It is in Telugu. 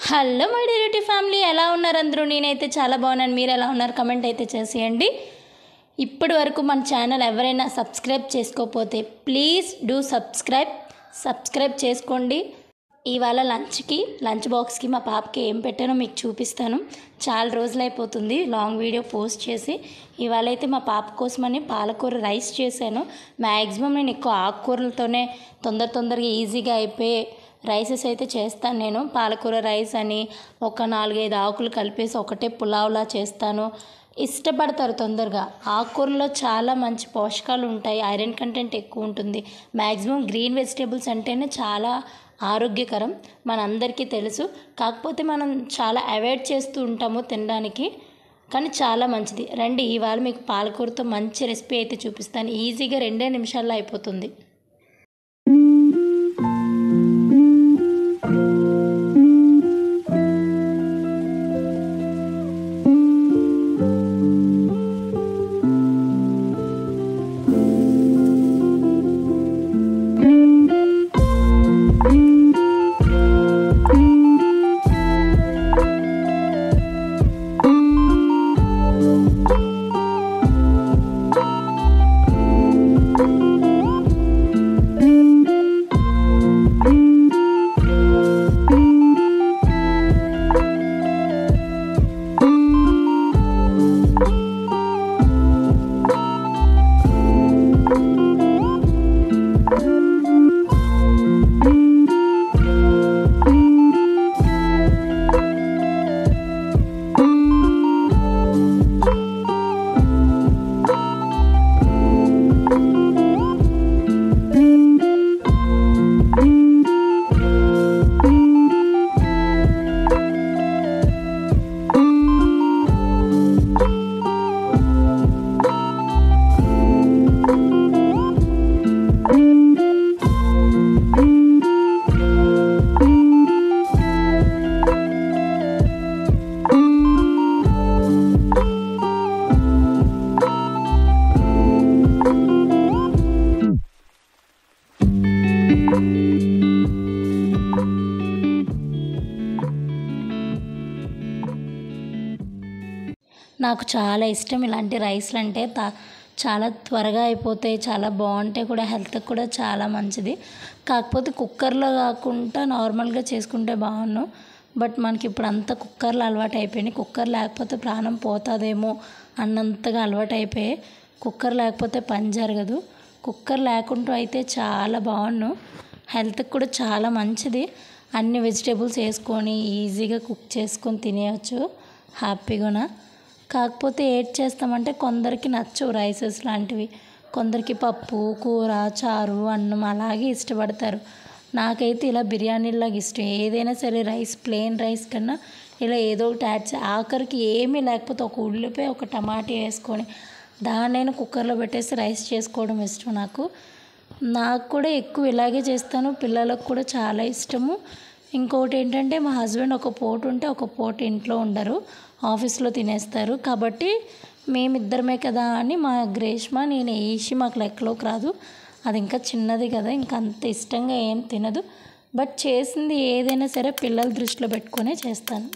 హలో మై డియర్ ఫ్యామిలీ, ఎలా ఉన్నారు అందరూ? నేనైతే చాలా బాగున్నాను. మీరు ఎలా ఉన్నారు? కమెంట్ అయితే చేసేయండి. ఇప్పటి వరకు మన ఛానల్ ఎవరైనా సబ్స్క్రైబ్ చేసుకోకపోతే ప్లీజ్ డూ సబ్స్క్రైబ్ చేసుకోండి. ఇవాళ లంచ్ బాక్స్కి మా పాపకి ఏం పెట్టానో మీకు చూపిస్తాను. చాలా రోజులు అయిపోతుంది లాంగ్ వీడియో పోస్ట్ చేసి. ఇవాళ అయితే మా పాప కోసమని పాలకూర రైస్ చేశాను. మ్యాక్సిమం నేను ఎక్కువ ఆకుకూరలతోనే తొందరగా ఈజీగా అయిపోయే రైసెస్ అయితే చేస్తాను. నేను పాలకూర రైస్ అని ఒక 4-5 ఆకులు కలిపేసి ఒకటే పులావ్లా చేస్తాను. ఇష్టపడతారు తొందరగా. ఆకుకూరలో చాలా మంచి పోషకాలు ఉంటాయి, ఐరన్ కంటెంట్ ఎక్కువ ఉంటుంది. మ్యాక్సిమం గ్రీన్ వెజిటేబుల్స్ అంటేనే చాలా ఆరోగ్యకరం, మనందరికీ తెలుసు. కాకపోతే మనం చాలా అవాయిడ్ చేస్తూ ఉంటాము తినడానికి, కానీ చాలా మంచిది. రండి, ఇవాళ మీకు పాలకూరతో మంచి రెసిపీ అయితే చూపిస్తాను. ఈజీగా 2 నిమిషాల్లో అయిపోతుంది. నాకు చాలా ఇష్టం ఇలాంటి రైస్లు అంటే. చాలా త్వరగా అయిపోతాయి, చాలా బాగుంటాయి కూడా, హెల్త్కి కూడా చాలా మంచిది. కాకపోతే కుక్కర్లో కాకుండా నార్మల్గా చేసుకుంటే బాగుండు. బట్ మనకి ఇప్పుడు అంతా కుక్కర్లో అలవాటు అయిపోయినాయి. కుక్కర్ లేకపోతే ప్రాణం పోతుందేమో అన్నంతగా అలవాటు అయిపోయాయి. కుక్కర్ లేకపోతే పని జరగదు. కుక్కర్ లేకుండా అయితే చాలా బాగుండు, హెల్త్కి కూడా చాలా మంచిది. అన్ని వెజిటేబుల్స్ వేసుకొని ఈజీగా కుక్ చేసుకొని తినేయచ్చు హ్యాపీగా. కాకపోతే ఏడ్ చేస్తామంటే కొందరికి నచ్చవు రైసెస్ లాంటివి. కొందరికి పప్పు, కూర, చారు, అన్నం అలాగే ఇష్టపడతారు. నాకైతే ఇలా బిర్యానీలాగా ఇష్టం. ఏదైనా సరే రైస్, ప్లెయిన్ రైస్ కన్నా ఇలా ఏదో ఒకటి యాడ్ ఆఖరికి ఏమీ లేకపోతే ఒక ఉల్లిపాయ, ఒక టమాటా వేసుకొని దాన్నైనా కుక్కర్లో పెట్టేసి రైస్ చేసుకోవడం ఇష్టం నాకు కూడా ఎక్కువ ఇలాగే చేస్తాను. పిల్లలకు కూడా చాలా ఇష్టము. ఇంకొకటి ఏంటంటే, మా హస్బెండ్ ఒక పూట ఉంటే ఒక పూట ఇంట్లో ఉండరు, ఆఫీస్లో తినేస్తారు. కాబట్టి మేమిద్దరమే కదా అని మా గ్రేష్మ నేను వేసి మాకు లెక్కలోకి రాదు. అది ఇంకా చిన్నది కదా, ఇంకా అంత ఇష్టంగా ఏం తినదు. బట్ చేసింది ఏదైనా సరే పిల్లల దృష్టిలో పెట్టుకునే చేస్తాను.